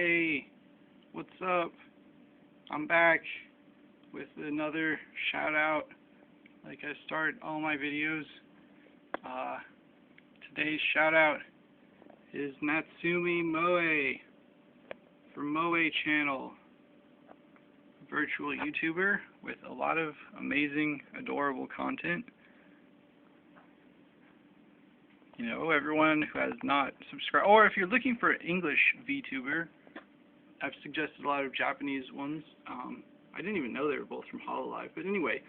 Hey, what's up? I'm back with another shout out like I start all my videos. Today's shout out is Natsumi Moe from Moe Channel, virtual YouTuber with a lot of amazing, adorable content. You know, everyone who has not subscribed, or if you're looking for an English VTuber, I've suggested a lot of Japanese ones. I didn't even know they were both from Hololive, but anyway,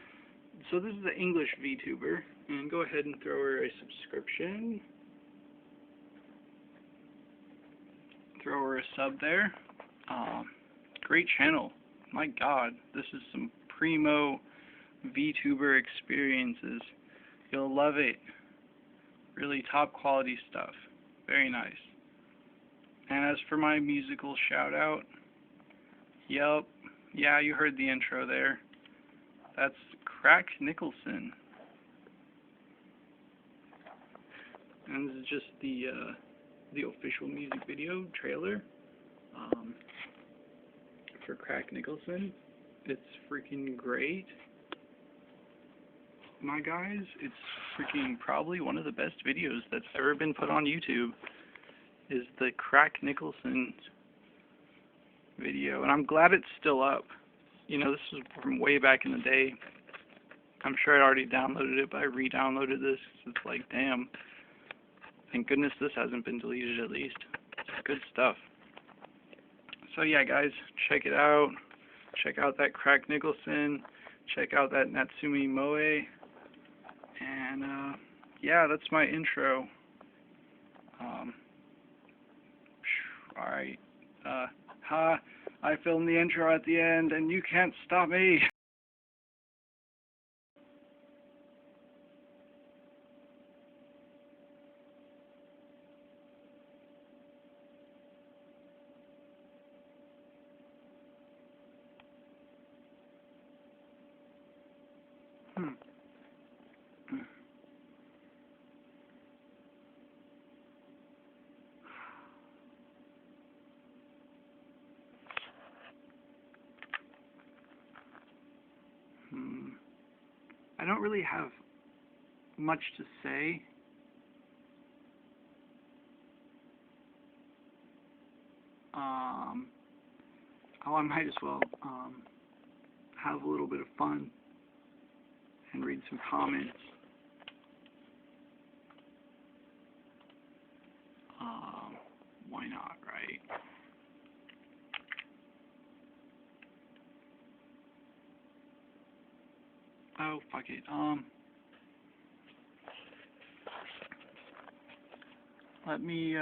so this is an English VTuber, and go ahead and throw her a subscription. Throw her a sub there. Great channel. My God, this is some primo VTuber experiences. You'll love it. Really top quality stuff. Very nice. And as for my musical shout out, yeah, you heard the intro there. That's Crakk Nicholson. And this is just the official music video trailer for Crakk Nicholson. It's freaking great. My guys, it's freaking probably one of the best videos that's ever been put on YouTube, is the Crakk Nicholson video, and I'm glad it's still up. You know, this is from way back in the day. I'm sure I'd already downloaded it, but I re-downloaded this. It's like, damn, thank goodness this hasn't been deleted at least. It's good stuff. So yeah, guys, check it out. Check out that Crakk Nicholson. Check out that Natsumi Moe. And yeah, that's my intro. Alright. I filmed the intro at the end, and you can't stop me. I don't really have much to say. I might as well have a little bit of fun and read some comments. Why not, right? Oh, fuck it. Let me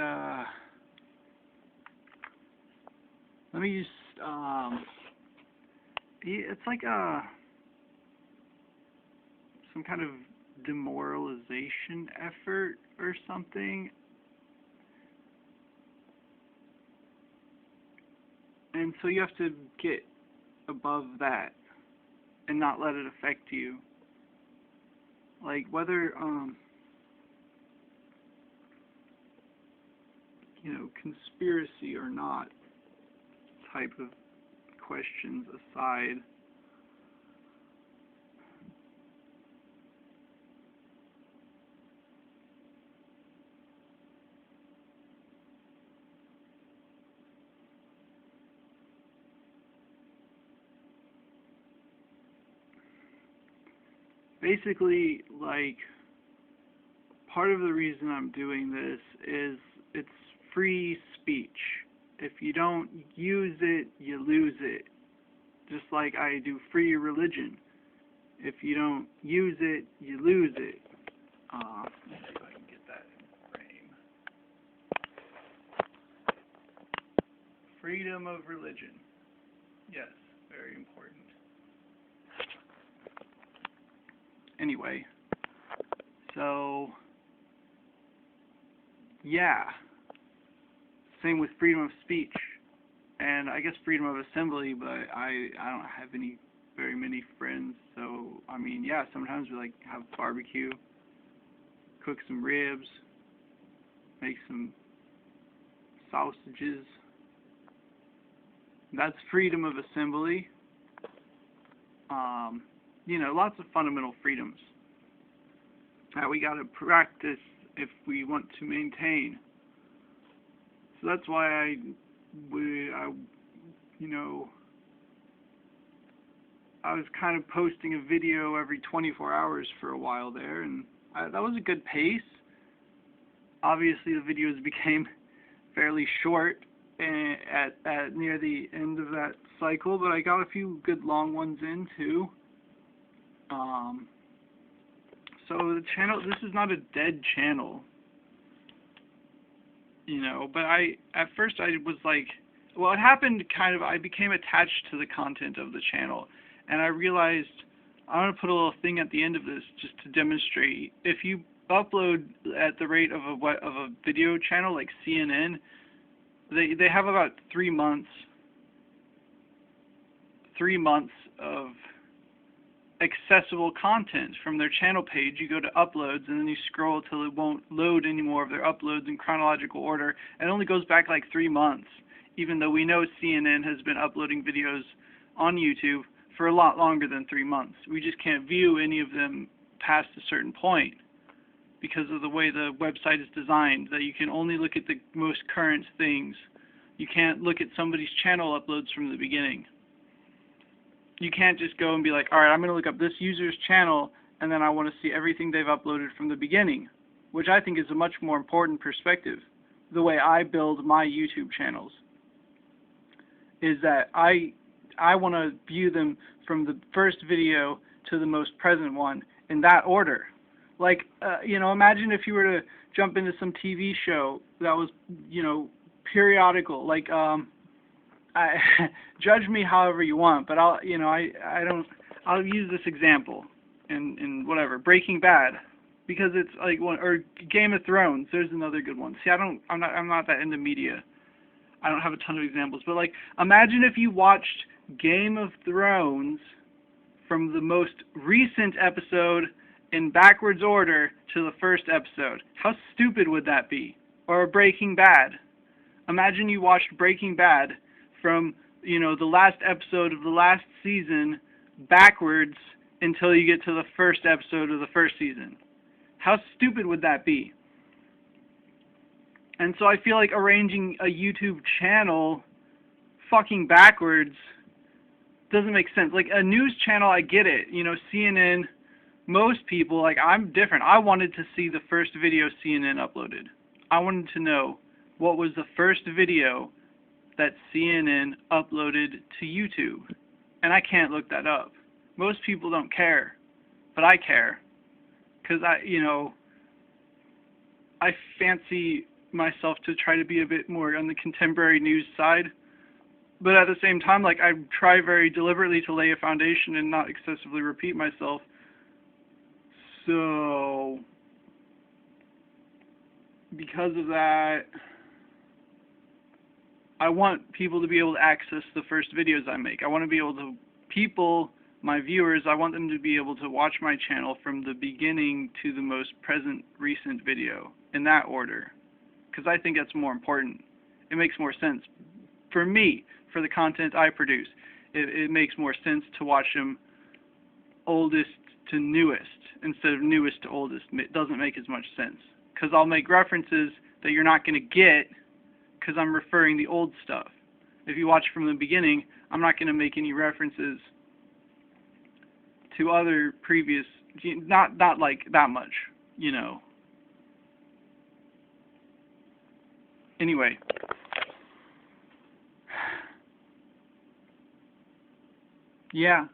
just, it's like some kind of demoralization effort or something. And so you have to get above that and not let it affect you. Like, whether, you know, conspiracy or not type of questions aside, basically, like, part of the reason I'm doing this is it's free speech. If you don't use it, you lose it. Just like I do free religion. If you don't use it, you lose it. Let's see if I can get that in frame. Freedom of religion. Yes, very important. Anyway, so yeah, same with freedom of speech, and I guess freedom of assembly, but I don't have very many friends, so I mean, yeah, sometimes we like have barbecue, cook some ribs, make some sausages, That's freedom of assembly. You know, lots of fundamental freedoms that we gotta practice if we want to maintain. So that's why you know, I was kind of posting a video every 24 hours for a while there, and that was a good pace. Obviously, the videos became fairly short at near the end of that cycle, but I got a few good long ones in too. So the channel, this is not a dead channel, you know, but at first I was like, well, it happened kind of, I became attached to the content of the channel, and I realized I'm going to put a little thing at the end of this just to demonstrate. If you upload at the rate of a video channel like CNN, they have about 3 months of accessible content from their channel page. You go to uploads and then you scroll till it won't load any more of their uploads in chronological order. It only goes back like 3 months, even though we know CNN has been uploading videos on YouTube for a lot longer than 3 months. We just can't view any of them past a certain point because of the way the website is designed, that you can only look at the most current things. You can't look at somebody's channel uploads from the beginning. You can't just go and be like, alright, I'm going to look up this user's channel and then I want to see everything they've uploaded from the beginning, which I think is a much more important perspective. The way I build my YouTube channels is that I want to view them from the first video to the most present one in that order. Like, you know, imagine if you were to jump into some TV show that was, you know, periodical, like, judge me however you want, but I'll use this example in whatever, Breaking Bad, because it's like one, or Game of Thrones. There's another good one. See, I'm not that into media. I don't have a ton of examples, but like, imagine if you watched Game of Thrones from the most recent episode in backwards order to the first episode. How stupid would that be? Or Breaking Bad. Imagine you watched Breaking Bad from, you know, the last episode of the last season backwards until you get to the first episode of the first season. How stupid would that be? And so I feel like arranging a YouTube channel fucking backwards doesn't make sense. Like a news channel, I get it. You know, CNN, most people, like, I'm different. I wanted to see the first video CNN uploaded. I wanted to know what was the first video that CNN uploaded to YouTube. And I can't look that up. Most people don't care, but I care. Because I fancy myself to try to be a bit more on the contemporary news side. But at the same time, like, I try very deliberately to lay a foundation and not excessively repeat myself. So, because of that, I want people to be able to access the first videos I make. I want to be able to, my viewers, I want them to be able to watch my channel from the beginning to the most present recent video, in that order. Because I think that's more important. It makes more sense. For me, for the content I produce, it makes more sense to watch them oldest to newest instead of newest to oldest. It doesn't make as much sense. Because I'll make references that you're not going to get because I'm referring the old stuff. If you watch from the beginning, I'm not going to make any references to other previous, not like that much, you know. Anyway. Yeah,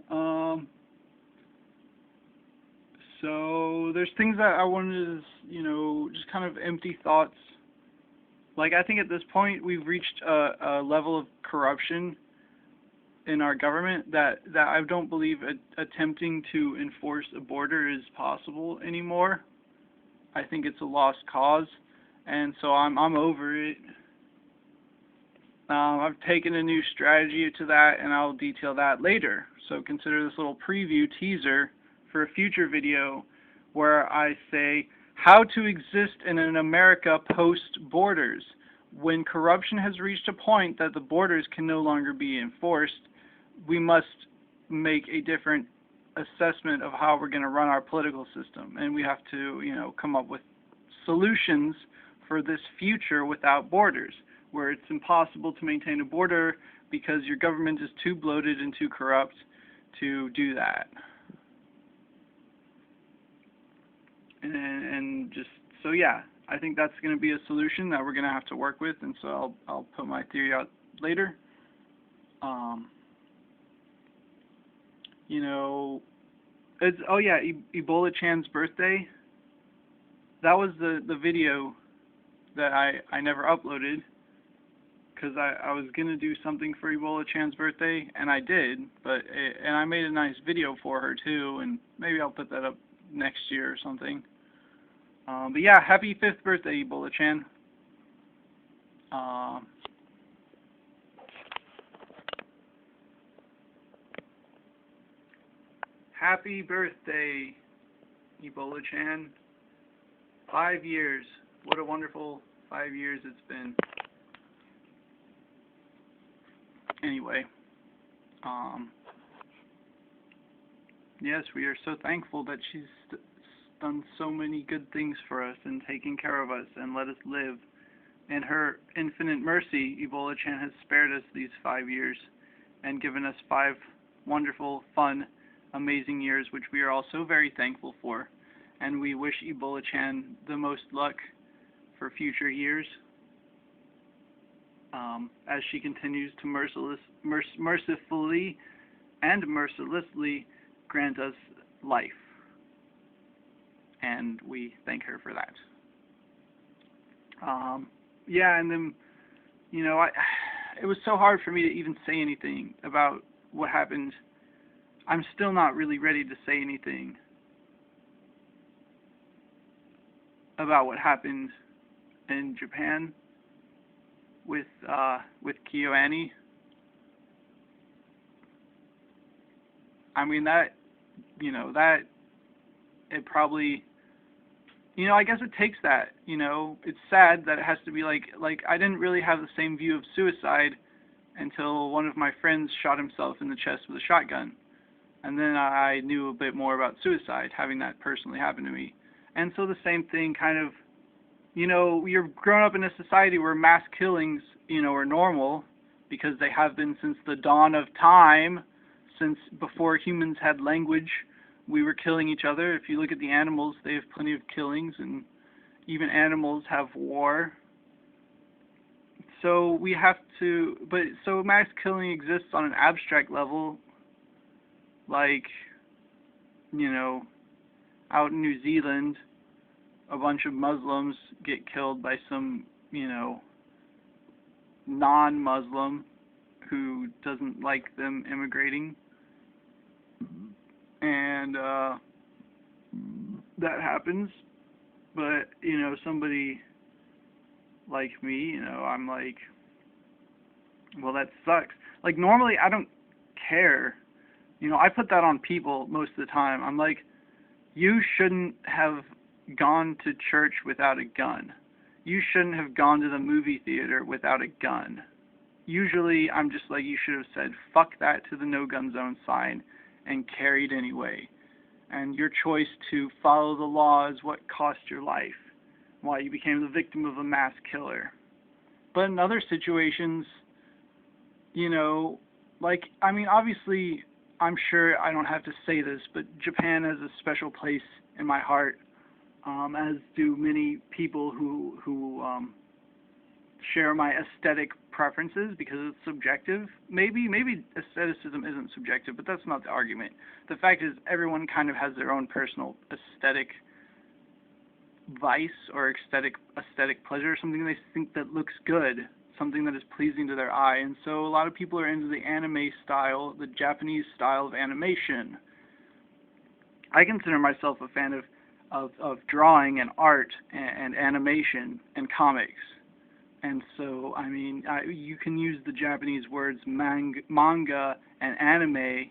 so there's things that I wanted to, you know, just kind of empty thoughts. Like, I think at this point we've reached a level of corruption in our government that I don't believe attempting to enforce a border is possible anymore. I think it's a lost cause, and so I'm over it. I've taken a new strategy to that, and I'll detail that later. So consider this little preview teaser for a future video where I say how to exist in an America post-borders. when corruption has reached a point that the borders can no longer be enforced, we must make a different assessment of how we're going to run our political system, and we have to, come up with solutions for this future without borders, where it's impossible to maintain a border because your government is too bloated and too corrupt to do that. And just so yeah, I think that's going to be a solution that we're going to have to work with, and so I'll put my theory out later. It's Ebola Chan's birthday. That was the video that I never uploaded because I was gonna do something for Ebola Chan's birthday, and I did, and I made a nice video for her too, and maybe I'll put that up next year or something. But yeah, happy 5th birthday, Ebola Chan. Happy birthday, Ebola Chan. 5 years. What a wonderful 5 years it's been. Anyway, yes, we are so thankful that she's done so many good things for us and taken care of us and let us live. In her infinite mercy, Ebola Chan has spared us these 5 years and given us 5 wonderful, fun, amazing years, which we are all so very thankful for. And we wish Ebola Chan the most luck for future years as she continues to mercifully and mercilessly grant us life. And we thank her for that. Yeah, and then, it was so hard for me to even say anything about what happened. I'm still not really ready to say anything about what happened in Japan with KyoAni. I mean, that it probably, I guess it takes that, it's sad that it has to be like I didn't really have the same view of suicide until one of my friends shot himself in the chest with a shotgun. And then I knew a bit more about suicide, having that personally happen to me. And so the same thing kind of, you're grown up in a society where mass killings, are normal, because they have been since the dawn of time, since before humans had language, we were killing each other. If you look at the animals, they have plenty of killings, and even animals have war. So we have to, so mass killing exists on an abstract level, like, out in New Zealand, a bunch of Muslims get killed by some, non-Muslim who doesn't like them immigrating. And that happens. But, somebody like me, I'm like, well, that sucks. Like, normally I don't care. I put that on people most of the time. I'm like, you shouldn't have gone to church without a gun. You shouldn't have gone to the movie theater without a gun. Usually, I'm just like, you should have said, fuck that to the no gun zone sign and carried anyway. And your choice to follow the law is what cost your life, why you became the victim of a mass killer. But in other situations, obviously, I'm sure I don't have to say this, but Japan has a special place in my heart, as do many people who share my aesthetic preferences, because it's subjective. Maybe aestheticism isn't subjective, but that's not the argument. The fact is, everyone kind of has their own personal aesthetic vice or aesthetic pleasure, something they think that looks good, something that is pleasing to their eye. And so a lot of people are into the anime style, the Japanese style of animation. I consider myself a fan of drawing and art and animation and comics. And so, you can use the Japanese words manga and anime,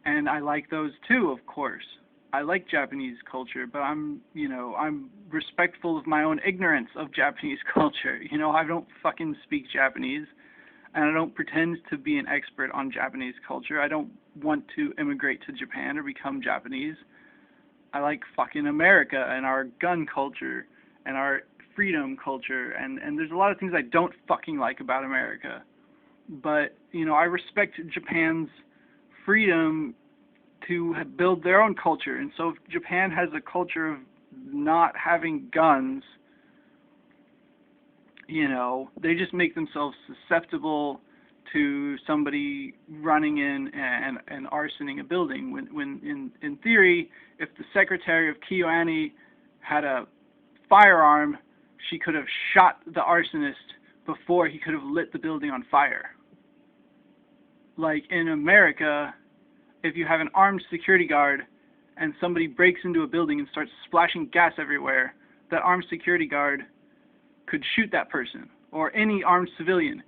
and I like those too, of course. I like Japanese culture, but I'm respectful of my own ignorance of Japanese culture. I don't fucking speak Japanese, and I don't pretend to be an expert on Japanese culture. I don't want to immigrate to Japan or become Japanese. I like fucking America and our gun culture and our freedom culture, and there's a lot of things I don't fucking like about America. But, I respect Japan's freedom to build their own culture. And so if Japan has a culture of not having guns, they just make themselves susceptible to somebody running in and arsoning a building. When in theory, if the secretary of KyoAni had a firearm, she could have shot the arsonist before he could have lit the building on fire. Like in America, if you have an armed security guard and somebody breaks into a building and starts splashing gas everywhere, that armed security guard could shoot that person, or any armed civilian.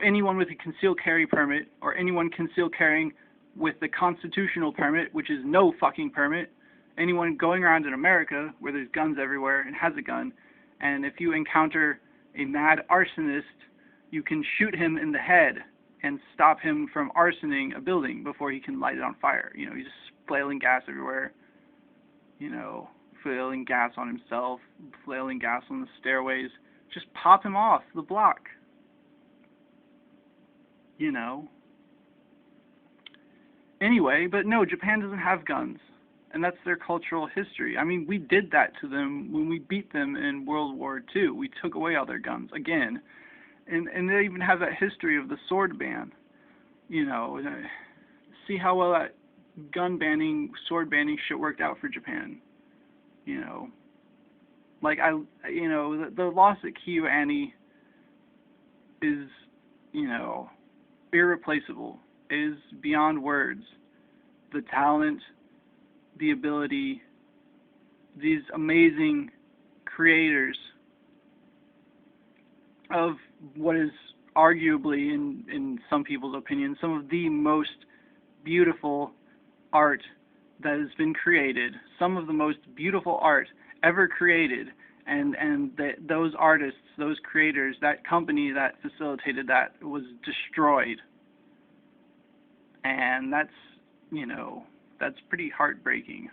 Anyone with a concealed carry permit, or anyone concealed carrying with the constitutional permit, which is no fucking permit, anyone going around in America where there's guns everywhere and has a gun, and if you encounter a mad arsonist, you can shoot him in the head and stop him from arsoning a building before he can light it on fire. He's just flailing gas everywhere, flailing gas on himself, flailing gas on the stairways. Just pop him off the block. Anyway, but no, Japan doesn't have guns, and that's their cultural history. I mean, we did that to them when we beat them in World War II. We took away all their guns again, and they even have that history of the sword ban. See how well that gun banning, sword banning shit worked out for Japan. The loss at KyoAni is, irreplaceable. It is beyond words. The talent, the ability, these amazing creators of what is arguably, in some people's opinion, some of the most beautiful art that has been created, some of the most beautiful art ever created, and those artists, those creators, that company that facilitated that was destroyed. And that's pretty heartbreaking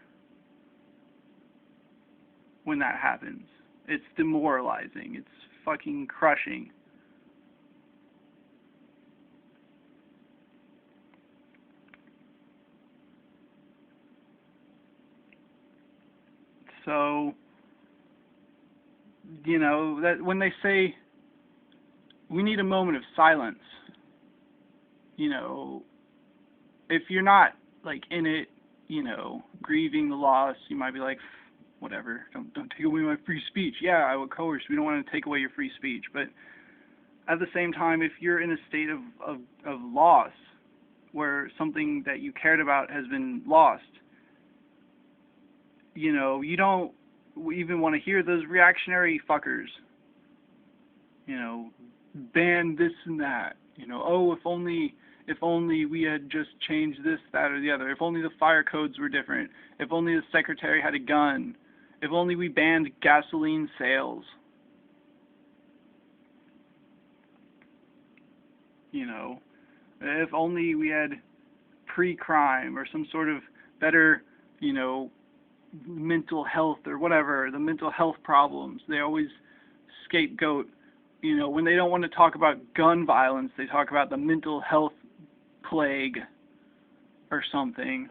when that happens. It's demoralizing. It's fucking crushing. So, that when they say we need a moment of silence, if you're not in it, grieving the loss, you might be like, whatever, don't take away my free speech. Yeah, of course, we don't want to take away your free speech, but at the same time, if you're in a state of loss, where something that you cared about has been lost, you don't even want to hear those reactionary fuckers, ban this and that, oh, if only we had just changed this, that, or the other. If only the fire codes were different. If only the secretary had a gun. If only we banned gasoline sales. If only we had pre-crime or some sort of better, mental health or whatever, the mental health problems. They always scapegoat, when they don't want to talk about gun violence, they talk about the mental health plague or something.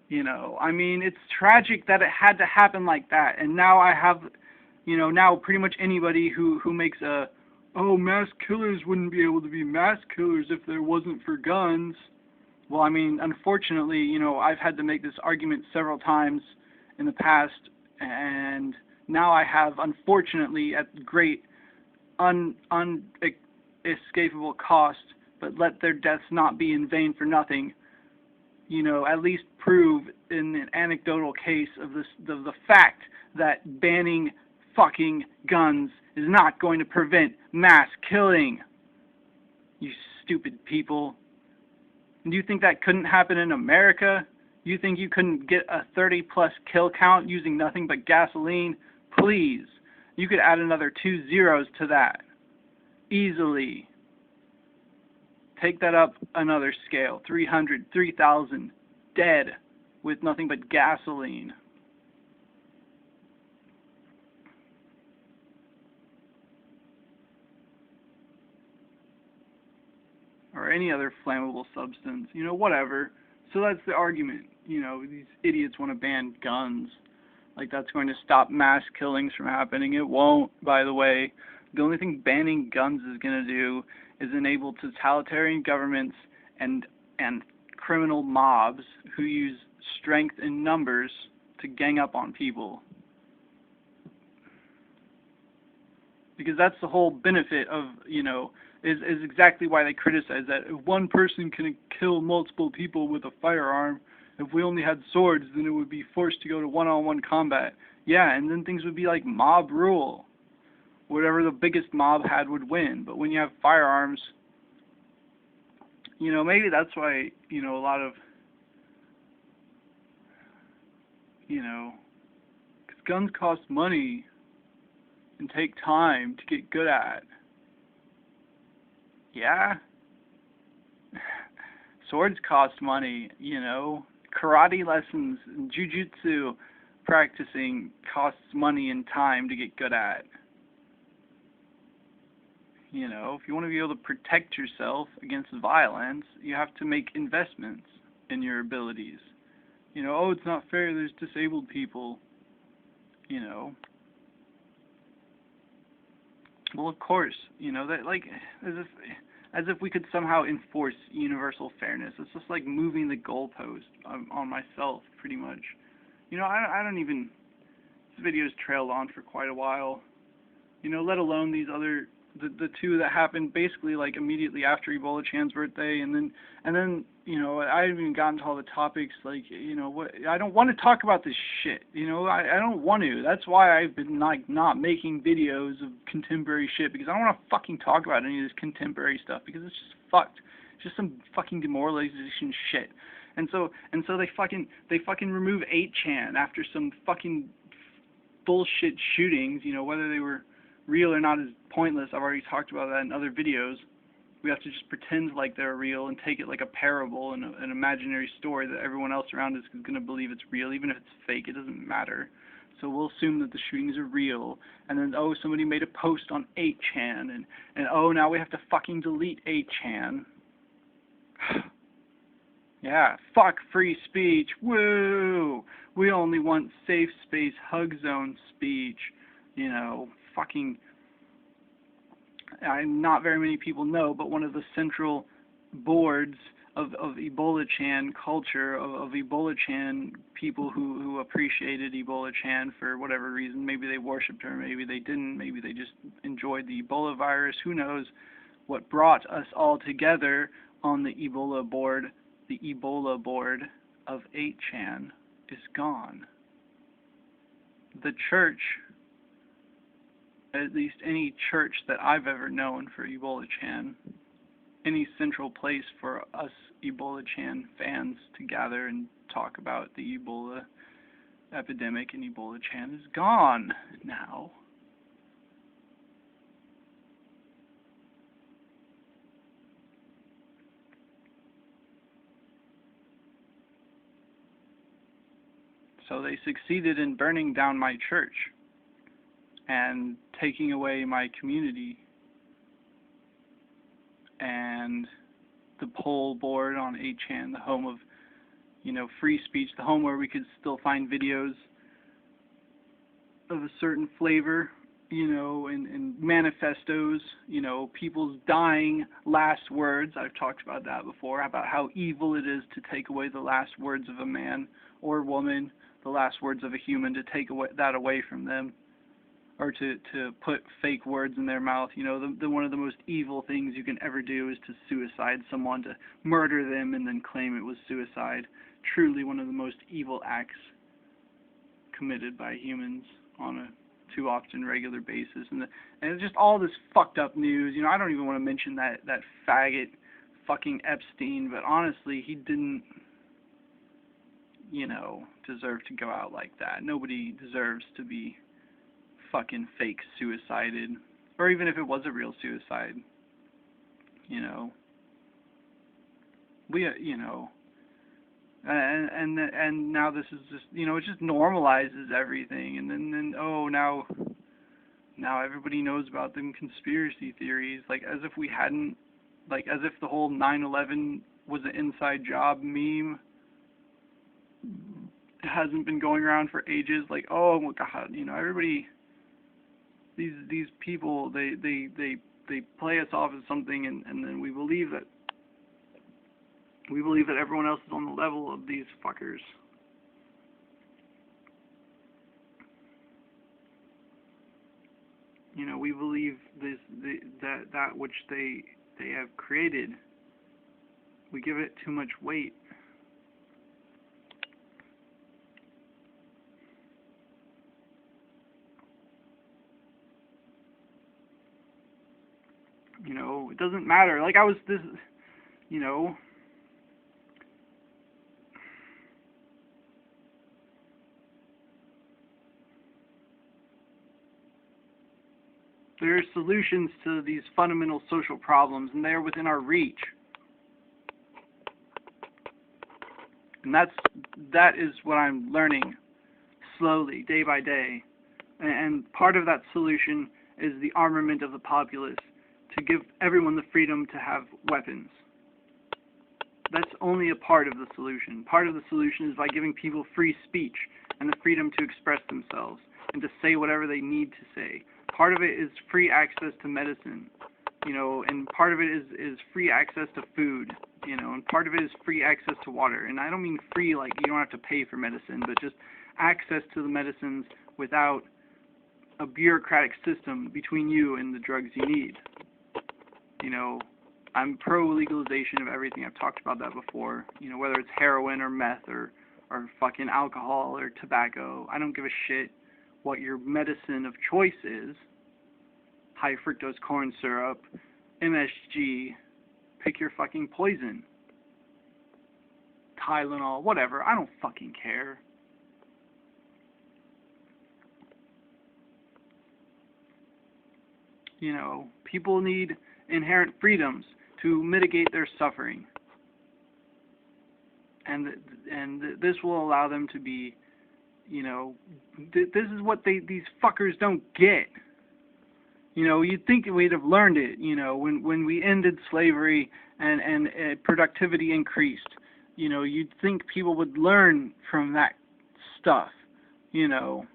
It's tragic that it had to happen like that. And now I have, now pretty much anybody who makes mass killers wouldn't be able to be mass killers if there wasn't for guns. Well, unfortunately, I've had to make this argument several times in the past, and now I have, unfortunately, at great unescapable cost, but let their deaths not be in vain for nothing, at least prove in an anecdotal case of the fact that banning fucking guns is not going to prevent mass killing. You stupid people. And do you think that couldn't happen in America? You think you couldn't get a 30-plus kill count using nothing but gasoline? Please. You could add another 2 zeros to that. Easily. Take that up another scale. 300, 3,000. Dead. With nothing but gasoline. Or any other flammable substance. You know, whatever. So that's the argument. You know, these idiots want to ban guns. Like that's going to stop mass killings from happening. It won't, by the way. The only thing banning guns is going to do is enable totalitarian governments and criminal mobs who use strength in numbers to gang up on people. Because that's the whole benefit of, you know, is exactly why they criticize that. If one person can kill multiple people with a firearm, if we only had swords, then it would be forced to go to one-on-one combat. Yeah, and then things would be like mob rule. Whatever the biggest mob had would win. But when you have firearms, you know, maybe that's why, you know, a lot of, you know, because guns cost money and take time to get good at. Yeah? Swords cost money, you know. Karate lessons and jujutsu practicing costs money and time to get good at. You know, if you want to be able to protect yourself against violence, you have to make investments in your abilities. You know, oh, it's not fair, there's disabled people. You know. Well, of course, you know, that, like, as if we could somehow enforce universal fairness. It's just like moving the goalpost on myself, pretty much. You know, I don't even, this video's trailed on for quite a while. You know, let alone these other, the two that happened basically like immediately after Ebola Chan's birthday, and then you know, I haven't even gotten to all the topics, like, you know, what, I don't want to talk about this shit, you know, I don't want to. That's why I've been like not making videos of contemporary shit, because I don't want to fucking talk about any of this contemporary stuff, because it's just fucked. It's just some fucking demoralization shit. And so they fucking remove 8chan after some fucking bullshit shootings, you know, whether they were real or not is pointless. I've already talked about that in other videos. We have to just pretend like they're real and take it like a parable and an imaginary story that everyone else around us is going to believe it's real. Even if it's fake, it doesn't matter. So we'll assume that the shootings are real, and then, oh, somebody made a post on 8chan, and oh, now we have to fucking delete 8chan. Yeah, fuck free speech. Woo! We only want safe space, hug zone speech. You know, fucking, not very many people know, but one of the central boards of Ebola Chan culture, of Ebola Chan people who appreciated Ebola Chan for whatever reason. Maybe they worshipped her, maybe they didn't, maybe they just enjoyed the Ebola virus, who knows. What brought us all together on the Ebola board of 8chan is gone. The church, at least any church that I've ever known for Ebola Chan, any central place for us Ebola Chan fans to gather and talk about the Ebola epidemic and Ebola Chan is gone now. So they succeeded in burning down my church and taking away my community and the poll board on 8chan, the home of, you know, free speech, the home where we could still find videos of a certain flavor, you know, and manifestos, you know, people's dying last words. I've talked about that before, about how evil it is to take away the last words of a man or woman, the last words of a human, to take that away from them, or to put fake words in their mouth. You know, one of the most evil things you can ever do is to suicide someone, to murder them and then claim it was suicide. Truly one of the most evil acts committed by humans on a too often regular basis. And it's just all this fucked up news. You know, I don't even want to mention that faggot fucking Epstein, but honestly, he didn't you know, deserve to go out like that. Nobody deserves to be fucking fake suicided. Or even if it was a real suicide. You know. You know. And now this is just, you know, it just normalizes everything. And then oh, now everybody knows about them conspiracy theories. Like, as if we hadn't, like, as if the whole 9/11 was an inside job meme hasn't been going around for ages. Like, oh my god, you know, everybody, these people, they play us off as something, and then we believe that everyone else is on the level of these fuckers. You know, we believe that which they have created. We give it too much weight. You know, it doesn't matter. Like, you know, there are solutions to these fundamental social problems, and they are within our reach. And that is what I'm learning slowly, day by day. And part of that solution is the armament of the populace, to give everyone the freedom to have weapons. That's only a part of the solution. Part of the solution is by giving people free speech and the freedom to express themselves and to say whatever they need to say. Part of it is free access to medicine, you know, and part of it is free access to food, you know, and part of it is free access to water. And I don't mean free like you don't have to pay for medicine, but just access to the medicines without a bureaucratic system between you and the drugs you need. You know, I'm pro-legalization of everything. I've talked about that before. You know, whether it's heroin or meth or fucking alcohol or tobacco. I don't give a shit what your medicine of choice is. High fructose corn syrup, MSG, pick your fucking poison. Tylenol, whatever. I don't fucking care. You know, people need inherent freedoms to mitigate their suffering. And this will allow them to be, you know, this is what these fuckers don't get. You know, you'd think we'd have learned it, you know, when we ended slavery and productivity increased. You know, you'd think people would learn from that stuff, you know,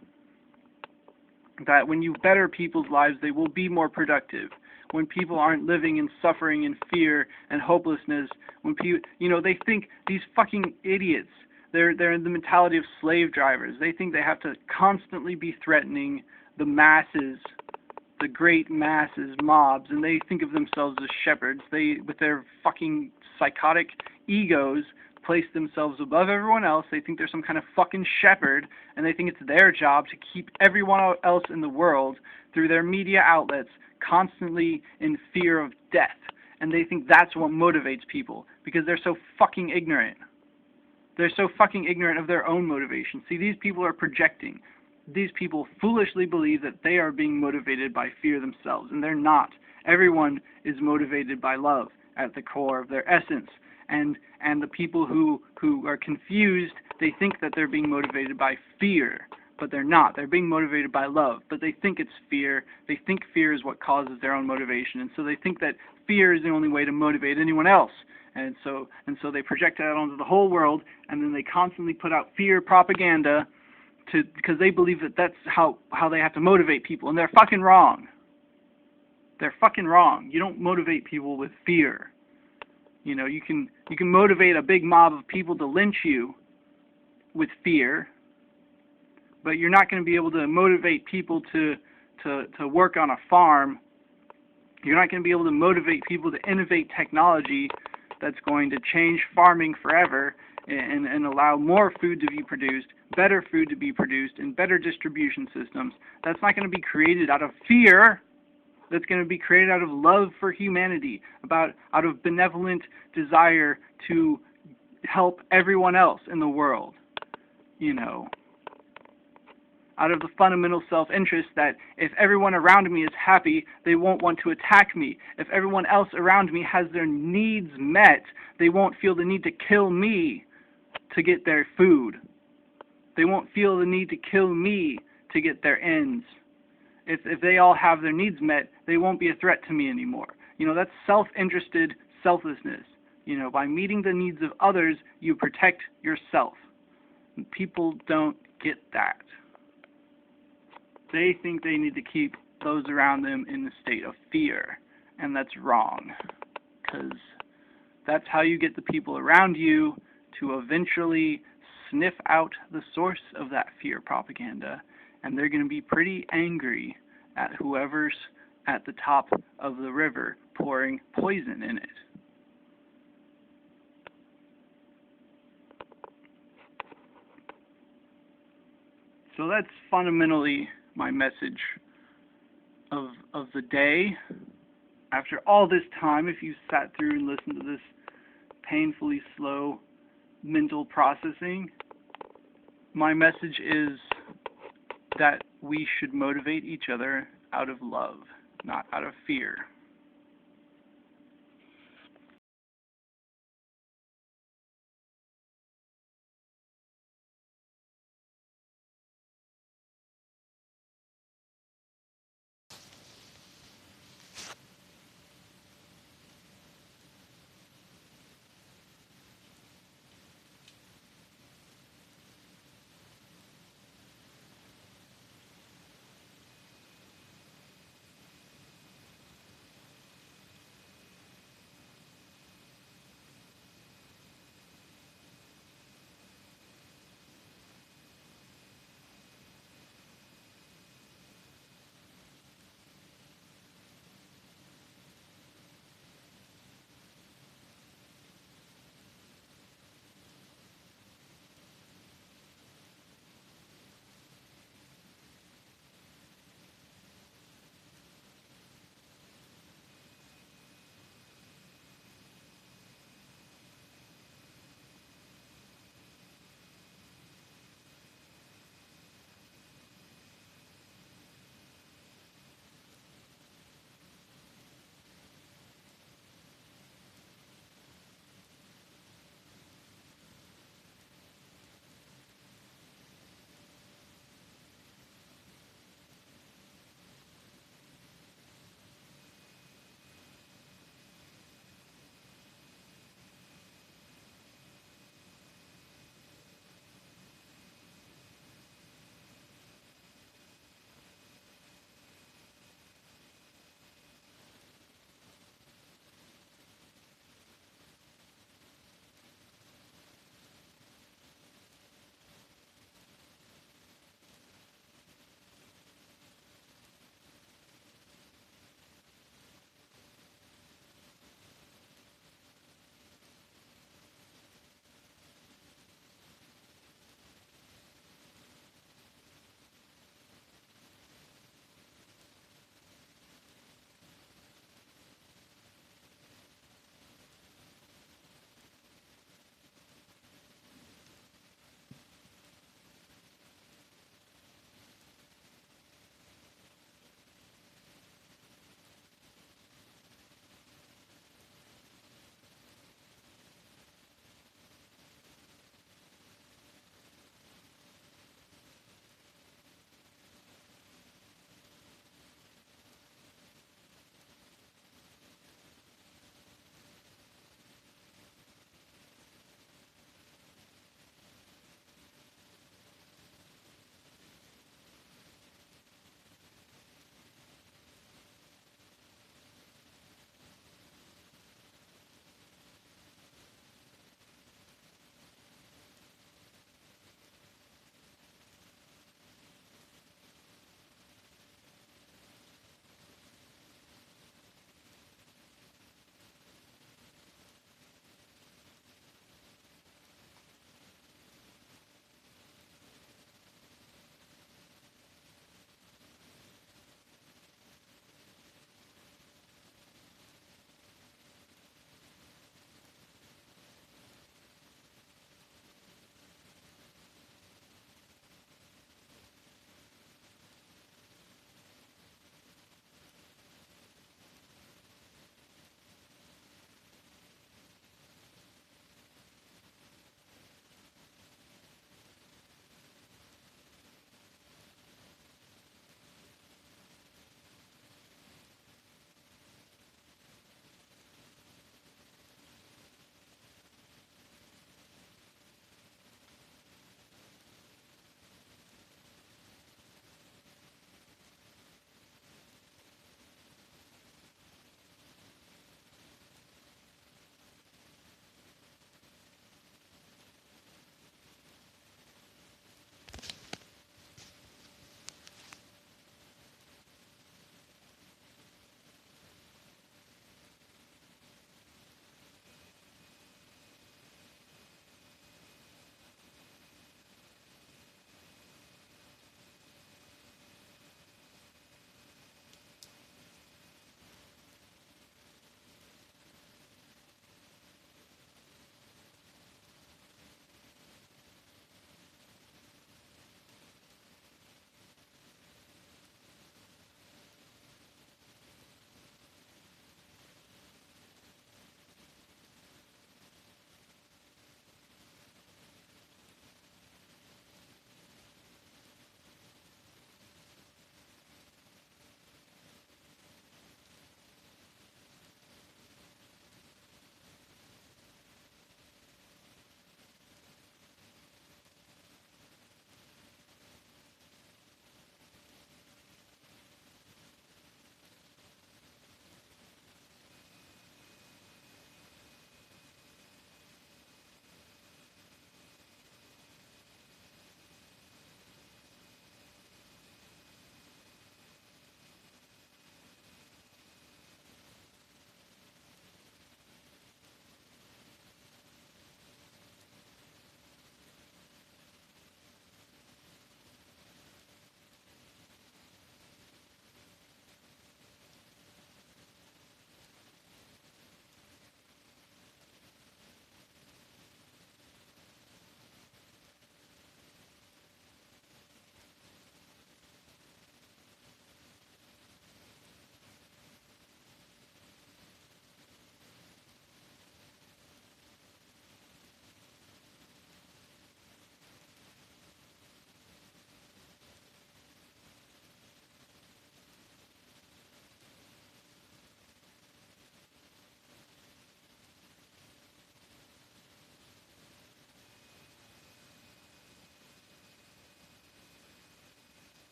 that when you better people's lives, they will be more productive. When people aren't living in suffering and fear and hopelessness, when people, you know, they think these fucking idiots, they're in the mentality of slave drivers. They think they have to constantly be threatening the masses, the great masses, mobs, and they think of themselves as shepherds. They, with their fucking psychotic egos, place themselves above everyone else. They think they're some kind of fucking shepherd, and they think it's their job to keep everyone else in the world, through their media outlets, constantly in fear of death. And they think that's what motivates people, because they're so fucking ignorant. They're so fucking ignorant of their own motivation. See, these people are projecting. These people foolishly believe that they are being motivated by fear themselves, and they're not. Everyone is motivated by love at the core of their essence. And the people who are confused, they think that they're being motivated by fear, but they're not. They're being motivated by love, but they think it's fear. They think fear is what causes their own motivation, and so they think that fear is the only way to motivate anyone else. And so they project that onto the whole world, and then they constantly put out fear propaganda because they believe that that's how they have to motivate people, and they're fucking wrong. They're fucking wrong. You don't motivate people with fear. You know, you can motivate a big mob of people to lynch you with fear, but you're not going to be able to motivate people to work on a farm. You're not going to be able to motivate people to innovate technology that's going to change farming forever and allow more food to be produced, better food to be produced, and better distribution systems. That's not going to be created out of fear. That's going to be created out of love for humanity, out of benevolent desire to help everyone else in the world. you know, out of the fundamental self-interest that if everyone around me is happy, they won't want to attack me. If everyone else around me has their needs met, they won't feel the need to kill me to get their food. They won't feel the need to kill me to get their ends. If they all have their needs met, they won't be a threat to me anymore. You know, that's self-interested selflessness. You know, by meeting the needs of others, you protect yourself. And people don't get that. They think they need to keep those around them in a state of fear, and that's wrong, because that's how you get the people around you to eventually sniff out the source of that fear propaganda, and they're going to be pretty angry at whoever's at the top of the river pouring poison in it. So that's fundamentally my message of the day. After all this time, if you sat through and listened to this painfully slow mental processing, my message is that we should motivate each other out of love, not out of fear.